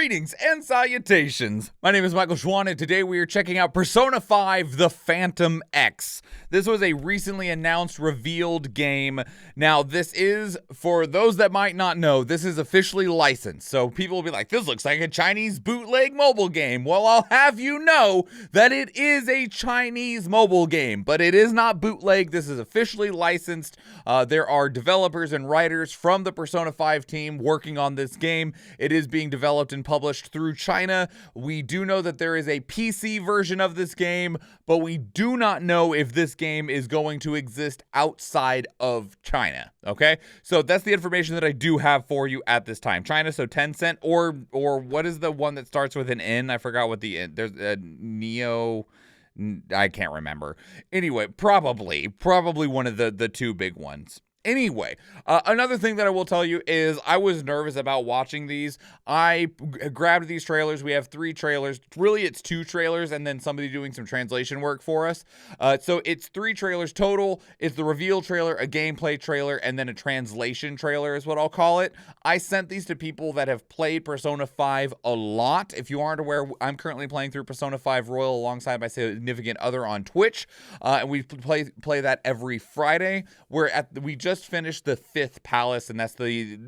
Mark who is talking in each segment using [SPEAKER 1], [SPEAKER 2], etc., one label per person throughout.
[SPEAKER 1] Greetings and salutations. My name is Michael Schwahn, and today we are checking out Persona 5 The Phantom X. This was a recently announced, revealed game. Now, this is, for those that might not know, this is officially licensed. So people will be like, this looks like a Chinese bootleg mobile game. Well, I'll have you know that it is a Chinese mobile game, but it is not bootleg. This is officially licensed. There are developers and writers from the Persona 5 team working on this game. It is being developed and published through China. We do know that there is a PC version of this game, but we do not know if this game is going to exist outside of China. Okay, so that's the information that I do have for you at this time. China, so Tencent, or what is the one that starts with an N? I forgot what the there's a Neo. I can't remember. Anyway, probably one of the two big ones. Anyway, another thing that I will tell you is I was nervous about watching these. I grabbed these trailers. We have 3 trailers. Really, it's 2 trailers and then somebody doing some translation work for us. So it's 3 trailers total. It's the reveal trailer, a gameplay trailer, and then a translation trailer is what I'll call it. I sent these to people that have played Persona 5 a lot. If you aren't aware, I'm currently playing through Persona 5 Royal alongside my significant other on Twitch. And we play that every Friday. We just finished the 5th palace, and that's the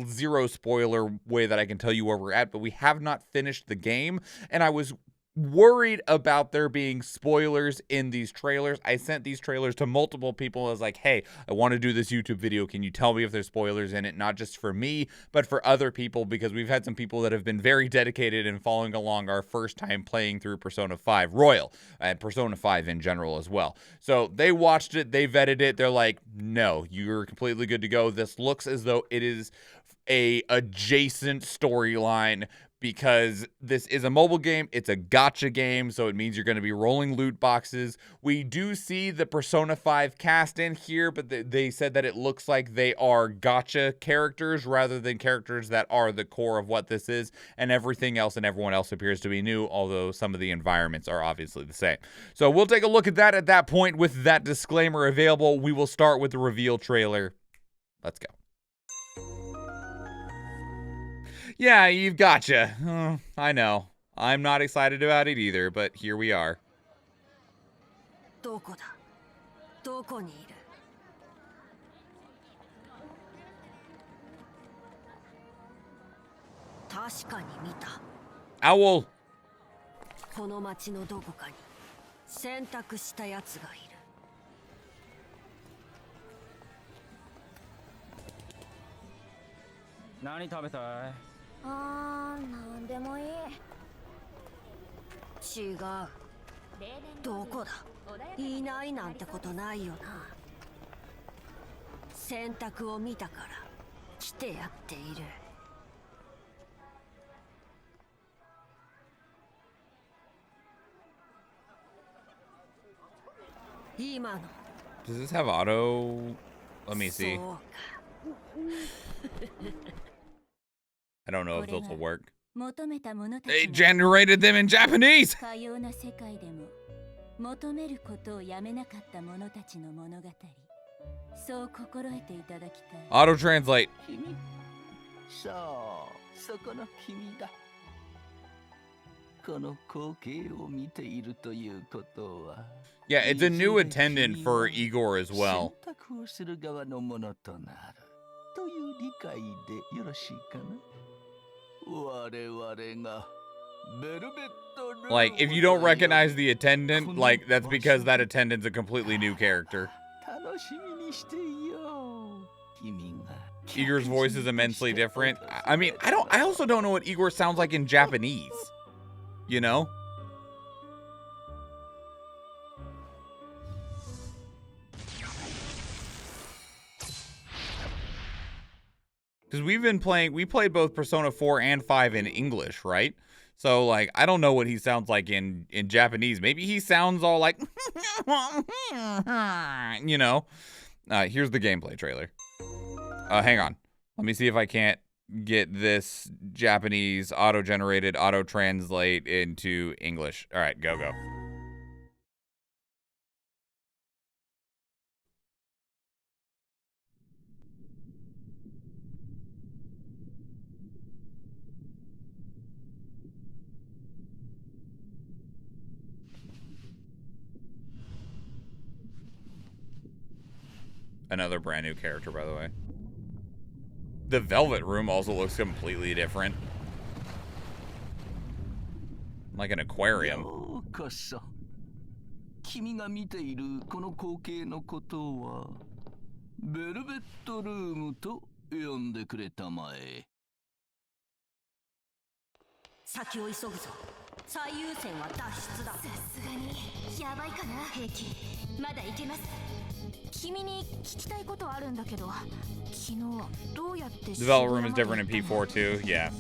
[SPEAKER 1] zero spoiler way that I can tell you where we're at, but we have not finished the game, and I was worried about there being spoilers in these trailers. I sent these trailers to multiple people. I was like, hey, I want to do this YouTube video. Can you tell me if there's spoilers in it? Not just for me, but for other people, because we've had some people that have been very dedicated in following along our first time playing through Persona 5 Royal and Persona 5 in general as well. So they watched it, they vetted it. They're like, no, you're completely good to go. This looks as though it is a adjacent storyline, because this is a mobile game. It's a gacha game, so it means you're going to be rolling loot boxes. We do see the Persona 5 cast in here, but they said that it looks like they are gacha characters rather than characters that are the core of what this is, and everything else and everyone else appears to be new, although some of the environments are obviously the same. So we'll take a look at that at that point with that disclaimer available. We will start with the reveal trailer. Let's go. Yeah, you've gotcha. I know. I'm not excited about it either, but here we are. Owl. Does this have auto? Let me see. I don't know if those will work. They generated them in Japanese! Auto translate. Yeah, it's a new attendant for Igor as well. Like, if you don't recognize the attendant, like, that's because that attendant's a completely new character. Igor's voice is immensely different. I mean, I also don't know what Igor sounds like in Japanese. You know? Because we played both Persona 4 and 5 in English, right? So, like, I don't know what he sounds like in Japanese. Maybe he sounds all like, you know? Here's the gameplay trailer. Hang on. Let me see if I can't get this Japanese auto-generated, auto-translate into English. All right, go. Another brand new character, by the way. The Velvet Room also looks completely different. Like an aquarium.
[SPEAKER 2] 君が見ているこの光景のことはベルベットルームと呼んでくれたまえ。先を急ぐぞ。最優先は脱出だ。さすがにやばいかな。平気。まだいけます。君に聞きたいことあるんだけど、昨日どうやって
[SPEAKER 1] The Velvet Room is different in P4 too. Yeah.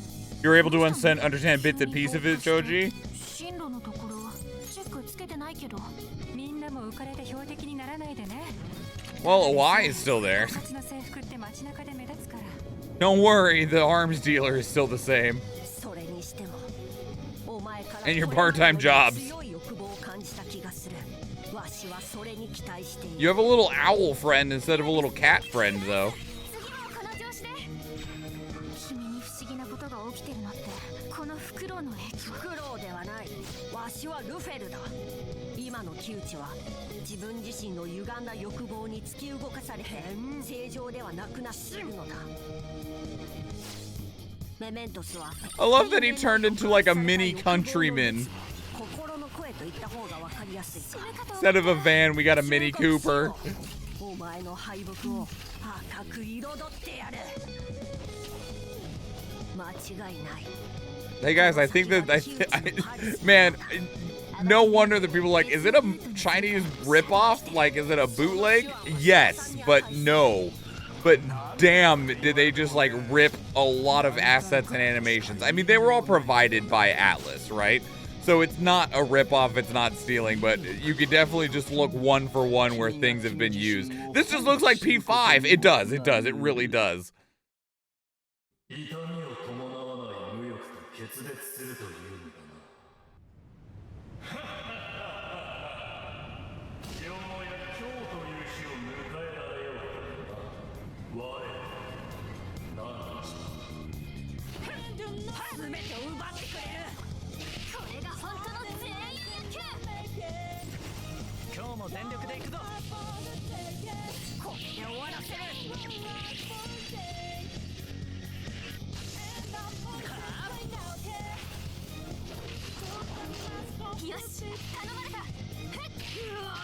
[SPEAKER 1] You're able to understand bits and pieces of it, Joji?
[SPEAKER 2] 進路のところチェックつけてないけど。みんなも浮かれて標的にならないでね。
[SPEAKER 1] Well, a Y is still there. Don't worry, the arms dealer is still the same. And your part-time jobs. You have a little owl friend instead of a little cat friend, though. I love that he turned into like a mini countryman. Instead of a van, we got a Mini Cooper. Hey guys, I think that man, no wonder that people are like, is it a Chinese ripoff? Like, is it a bootleg? Yes, but no. But damn, did they just like rip a lot of assets and animations. I mean, they were all provided by Atlas, right? So it's not a ripoff, it's not stealing, but you could definitely just look one for one where things have been used. This just looks like P5. It does, it really does.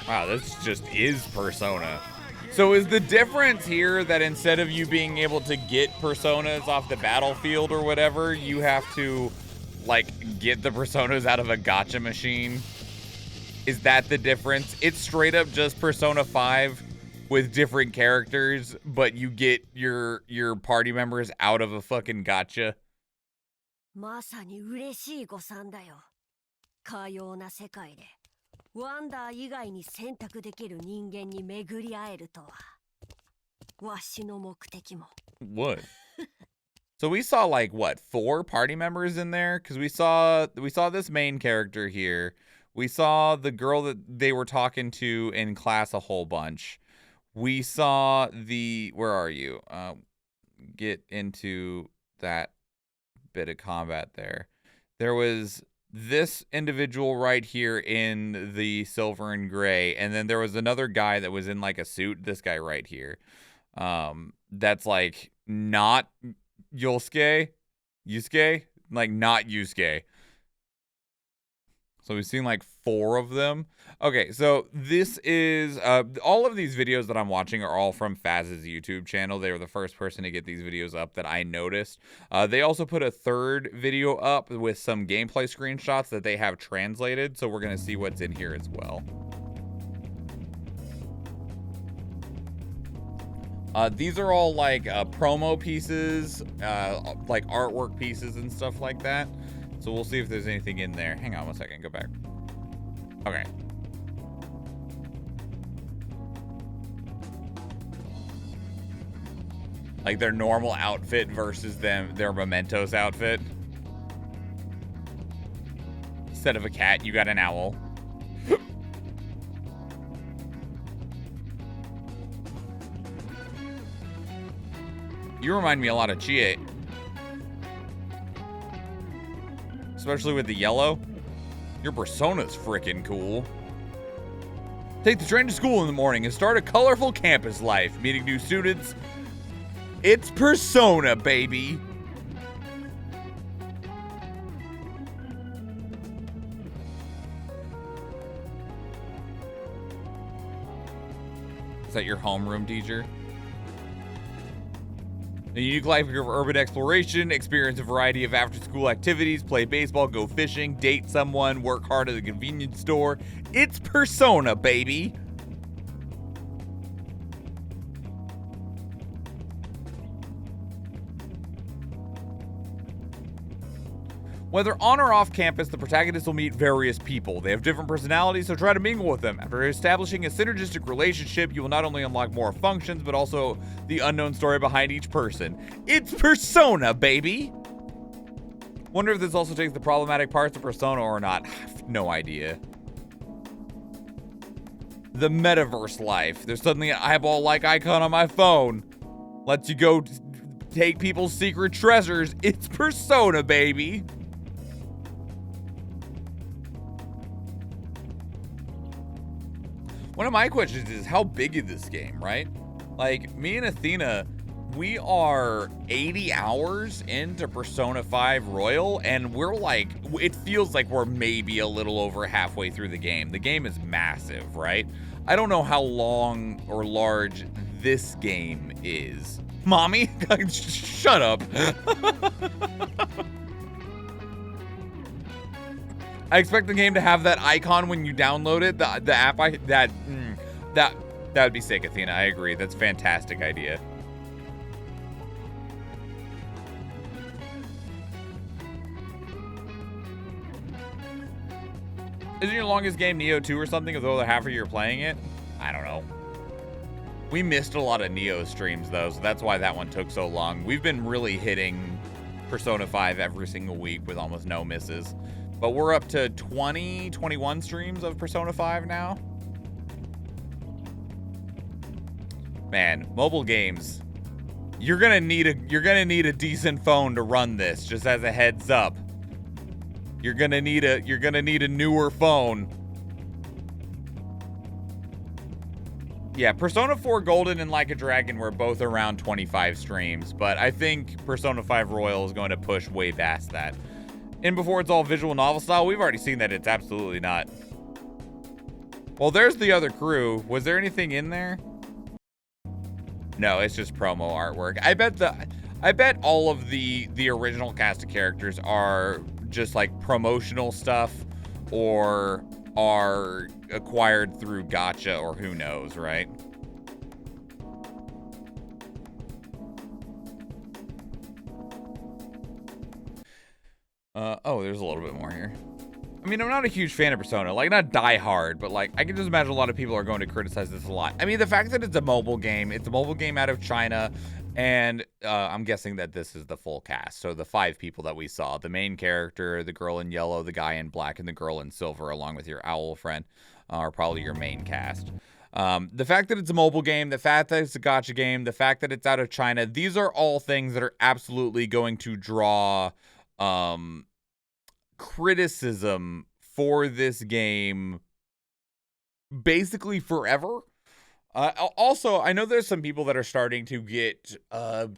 [SPEAKER 1] Wow, this just is Persona. So is the difference here that instead of you being able to get personas off the battlefield or whatever, you have to, like, get the personas out of a gacha machine? Is that the difference? It's straight up just Persona 5 with different characters, but you get your party members out of a fucking gacha.
[SPEAKER 3] まさに嬉しい誤算だよ。かような世界でワンダー以外に選択できる人間に巡り会えるとは。わしの目的も。
[SPEAKER 1] What? So we saw like what, 4 party members in there? Because we saw this main character here. We saw the girl that they were talking to in class a whole bunch. We saw the, where are you? Get into that bit of combat there. There was this individual right here in the silver and gray, and then there was another guy that was in like a suit. This guy right here. That's like not Yusuke, like not Yusuke. So we've seen like 4 of them. Okay, so this is, all of these videos that I'm watching are all from Faz's YouTube channel. They were the first person to get these videos up that I noticed. They also put a 3rd video up with some gameplay screenshots that they have translated. So we're going to see what's in here as well. These are all like promo pieces, like artwork pieces and stuff like that. So we'll see if there's anything in there. Hang on one second, go back. Okay. Like their normal outfit versus their Mementos outfit. Instead of a cat, you got an owl. You remind me a lot of Tchia. Especially with the yellow. Your persona's freaking cool. Take the train to school in the morning and start a colorful campus life, meeting new students. It's Persona, baby. Is that your homeroom teacher? A unique life of urban exploration, experience a variety of after-school activities, play baseball, go fishing, date someone, work hard at the convenience store. It's Persona, baby. Whether on or off campus, the protagonists will meet various people. They have different personalities, so try to mingle with them. After establishing a synergistic relationship, you will not only unlock more functions, but also the unknown story behind each person. It's Persona, baby! Wonder if this also takes the problematic parts of Persona or not. I have no idea. The metaverse life. There's suddenly an eyeball-like icon on my phone. Lets you go take people's secret treasures. It's Persona, baby! One of my questions is, how big is this game, right? Like, me and Athena, we are 80 hours into Persona 5 Royal, and we're like, it feels like we're maybe a little over halfway through the game. The game is massive, right? I don't know how long or large this game is. Mommy? Shut up. I expect the game to have that icon when you download it. The app, that would be sick, Athena. I agree. That's a fantastic idea. Isn't your longest game Neo 2 or something, although the half of you are playing it? I don't know. We missed a lot of Neo streams, though, so that's why that one took so long. We've been really hitting Persona 5 every single week with almost no misses. But we're up to 21 streams of Persona 5 now. Man, mobile games. You're gonna need a decent phone to run this, just as a heads up. You're gonna need a newer phone. Yeah, Persona 4 Golden and Like a Dragon were both around 25 streams, but I think Persona 5 Royal is going to push way past that. And before it's all visual novel style, we've already seen that it's absolutely not. Well, there's the other crew. Was there anything in there? No, it's just promo artwork. I bet all of the original cast of characters are just like promotional stuff or are acquired through GACHA or who knows, right? Oh, there's a little bit more here. I mean, I'm not a huge fan of Persona, like not die hard, but like I can just imagine a lot of people are going to criticize this a lot. I mean, the fact that it's a mobile game out of China, and I'm guessing that this is the full cast. So the 5 people that we saw, the main character, the girl in yellow, the guy in black, and the girl in silver, along with your owl friend, are probably your main cast. The fact that it's a mobile game, the fact that it's a gacha game, the fact that it's out of China, these are all things that are absolutely going to draw criticism for this game basically forever. Also, I know there's some people that are starting to get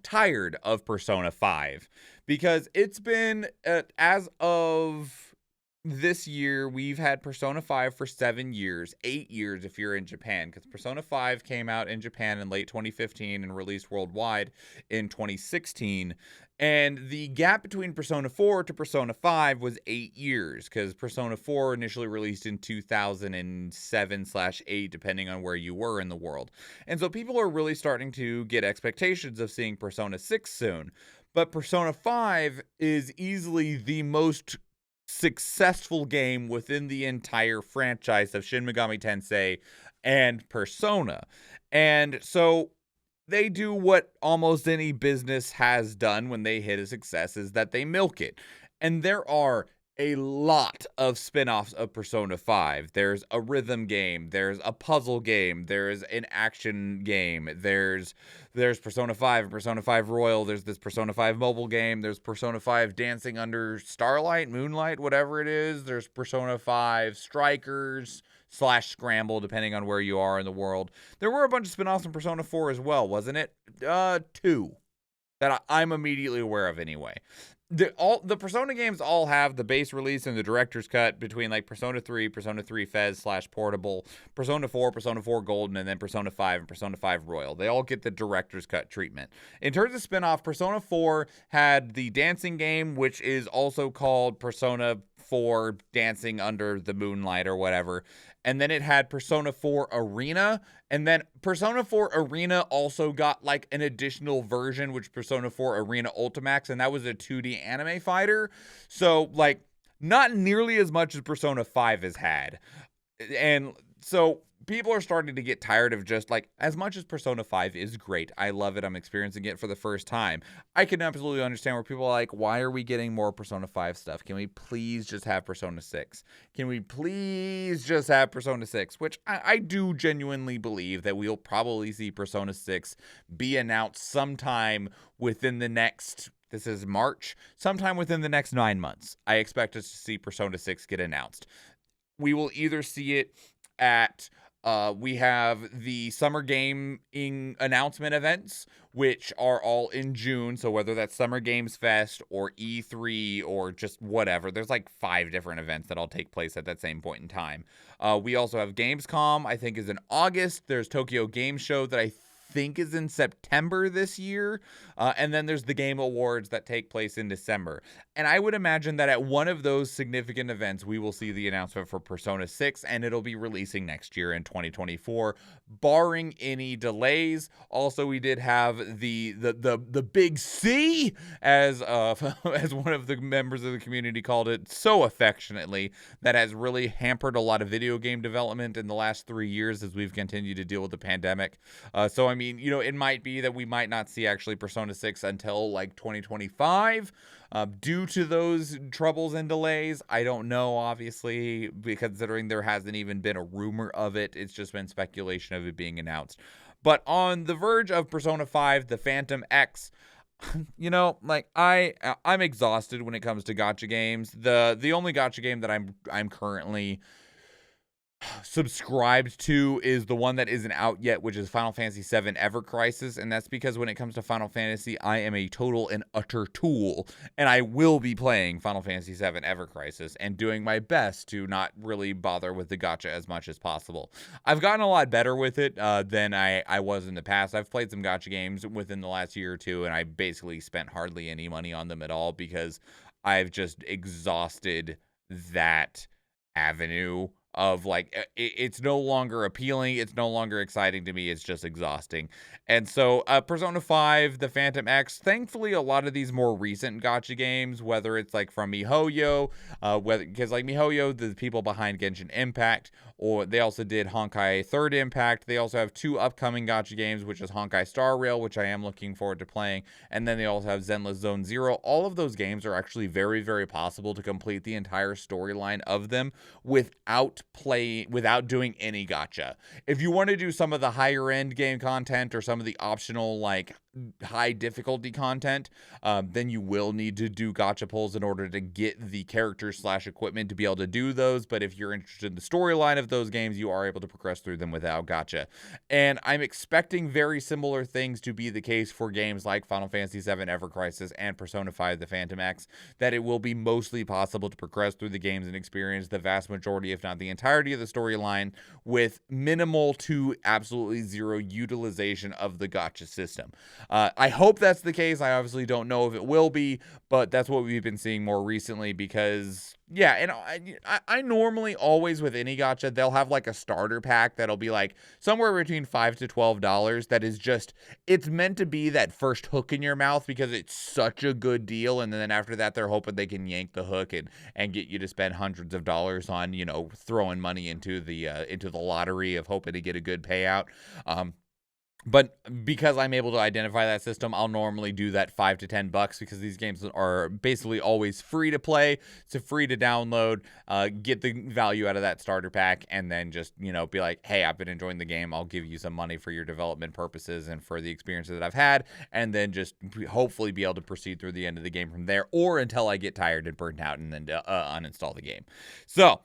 [SPEAKER 1] tired of Persona 5 because it's been, as of this year, we've had Persona 5 for 7 years, 8 years if you're in Japan, because Persona 5 came out in Japan in late 2015 and released worldwide in 2016. And the gap between Persona 4 to Persona 5 was 8 years, because Persona 4 initially released in 2007/8, depending on where you were in the world. And so people are really starting to get expectations of seeing Persona 6 soon. But Persona 5 is easily the most successful game within the entire franchise of Shin Megami Tensei and Persona. And so they do what almost any business has done when they hit a success, is that they milk it. And there are a lot of spin-offs of Persona 5. There's a rhythm game, there's a puzzle game, there's an action game, there's Persona 5 and Persona 5 Royal, there's this Persona 5 mobile game, there's Persona 5 Dancing Under Starlight, Moonlight, whatever it is, there's Persona 5 Strikers / Scramble, depending on where you are in the world. There were a bunch of spin-offs in Persona 4 as well, wasn't it? 2 that I'm immediately aware of anyway. The Persona games all have the base release and the director's cut between like Persona 3, Persona 3 Fez / Portable, Persona 4, Persona 4 Golden, and then Persona 5 and Persona 5 Royal. They all get the director's cut treatment. In terms of spin-off, Persona 4 had the dancing game, which is also called Persona 4 Dancing Under the Moonlight or whatever. And then it had Persona 4 Arena. And then Persona 4 Arena also got like an additional version, which Persona 4 Arena Ultimax, and that was a 2D anime fighter. So like not nearly as much as Persona 5 has had. And so people are starting to get tired of just like, as much as Persona 5 is great, I love it, I'm experiencing it for the first time, I can absolutely understand where people are like, why are we getting more Persona 5 stuff? Can we please just have Persona 6? Can we please just have Persona 6? Which I do genuinely believe that we'll probably see Persona 6 be announced sometime within the next, this is March, sometime within the next 9 months. I expect us to see Persona 6 get announced. We will either see it at we have the Summer Gaming announcement events, which are all in June. So whether that's Summer Games Fest or E3 or just whatever, there's like 5 different events that all take place at that same point in time. We also have Gamescom, I think is in August. There's Tokyo Game Show that I think is in September this year. And then there's the Game Awards that take place in December. And I would imagine that at one of those significant events, we will see the announcement for Persona 6, and it'll be releasing next year in 2024, barring any delays. Also, we did have the big C, as as one of the members of the community called it so affectionately, that has really hampered a lot of video game development in the last 3 years as we've continued to deal with the pandemic. So I mean, you know, it might be that we might not see actually Persona 6 until like 2025 due to those troubles and delays. I don't know, obviously, considering there hasn't even been a rumor of it. It's just been speculation of it being announced. But on the verge of Persona 5, the Phantom X, you know, like I'm exhausted when it comes to gacha games. The only gacha game that I'm currently subscribed to is the one that isn't out yet, which is Final Fantasy VII Ever Crisis, and that's because when it comes to Final Fantasy, I am a total and utter tool, and I will be playing Final Fantasy VII Ever Crisis and doing my best to not really bother with the gacha as much as possible. I've gotten a lot better with it than I was in the past. I've played some gacha games within the last year or two, and I basically spent hardly any money on them at all because I've just exhausted that avenue of like, it's no longer appealing, it's no longer exciting to me, it's just exhausting. And so Persona 5, the Phantom X, thankfully a lot of these more recent gacha games, whether it's like from MiHoYo, because like MiHoYo, the people behind Genshin Impact, or they also did Honkai Third Impact. They also have 2 upcoming gacha games, which is Honkai Star Rail, which I am looking forward to playing, and then they also have Zenless Zone Zero. All of those games are actually very, very possible to complete the entire storyline of them without doing any gacha. If you want to do some of the higher end game content or some of the optional like high difficulty content, then you will need to do gacha pulls in order to get the characters / equipment to be able to do those. But if you're interested in the storyline of those games, you are able to progress through them without gacha. And I'm expecting very similar things to be the case for games like Final Fantasy VII Ever Crisis and Persona 5 the Phantom X, that it will be mostly possible to progress through the games and experience the vast majority, if not the entirety of the storyline, with minimal to absolutely zero utilization of the gacha system. I hope that's the case. I obviously don't know if it will be, but that's what we've been seeing more recently because, yeah, and I normally always with any gacha, they'll have like a starter pack that'll be like somewhere between $5 to $12 that is just, it's meant to be that first hook in your mouth because it's such a good deal, and then after that they're hoping they can yank the hook and get you to spend hundreds of dollars on, you know, throwing money into the lottery of hoping to get a good payout. But because I'm able to identify that system, I'll normally do that $5 to $10 because these games are basically always free to play. So free to download, get the value out of that starter pack, and then just, you know, be like, hey, I've been enjoying the game. I'll give you some money for your development purposes and for the experiences that I've had, and then just hopefully be able to proceed through the end of the game from there, or until I get tired and burnt out and then uninstall the game. So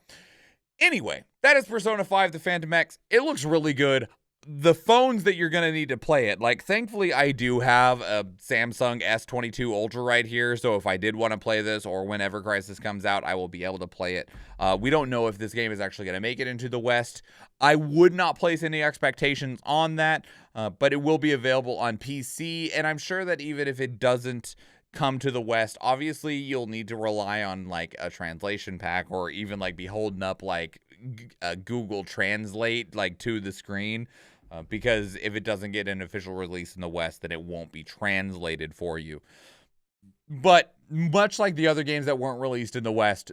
[SPEAKER 1] anyway, that is Persona 5 The Phantom X. It looks really good. The phones that you're going to need to play it, like, thankfully I do have a Samsung S22 Ultra right here, so if I did want to play this, or whenever Crisis comes out, I will be able to play it. We don't know if this game is actually going to make it into the West. I would not place any expectations on that, but it will be available on PC, and I'm sure that even if it doesn't come to the West, obviously you'll need to rely on, like, a translation pack, or even, like, be holding up, like, Google Translate, like, to the screen. Because if it doesn't get an official release in the West, then it won't be translated for you. But much like the other games that weren't released in the West,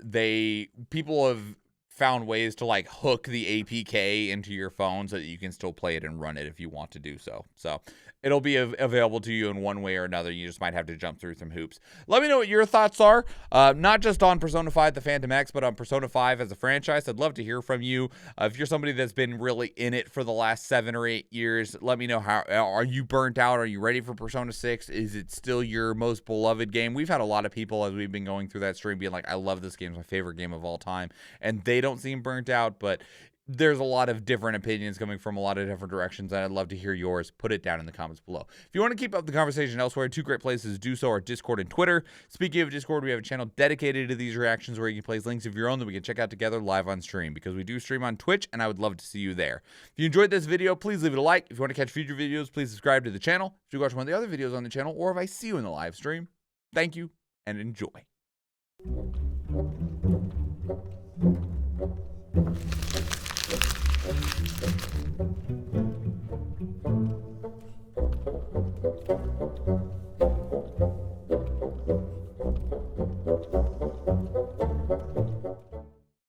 [SPEAKER 1] people have found ways to, like, hook the APK into your phone so that you can still play it and run it if you want to do so. So it'll be available to you in one way or another. You just might have to jump through some hoops. Let me know what your thoughts are, not just on Persona 5 The Phantom X, but on Persona 5 as a franchise. I'd love to hear from you. If you're somebody that's been really in it for the last 7 or 8 years, let me know, how are you burnt out? Are you ready for Persona 6? Is it still your most beloved game? We've had a lot of people, as we've been going through that stream, being like, I love this game. It's my favorite game of all time. And they don't seem burnt out, but there's a lot of different opinions coming from a lot of different directions, and I'd love to hear yours. Put it down in the comments below. If you want to keep up the conversation elsewhere, 2 great places to do so are Discord and Twitter. Speaking of Discord, we have a channel dedicated to these reactions where you can place links of your own that we can check out together live on stream, because we do stream on Twitch, and I would love to see you there. If you enjoyed this video, please leave it a like. If you want to catch future videos, please subscribe to the channel. If you watch one of the other videos on the channel, or if I see you in the live stream, thank you and enjoy.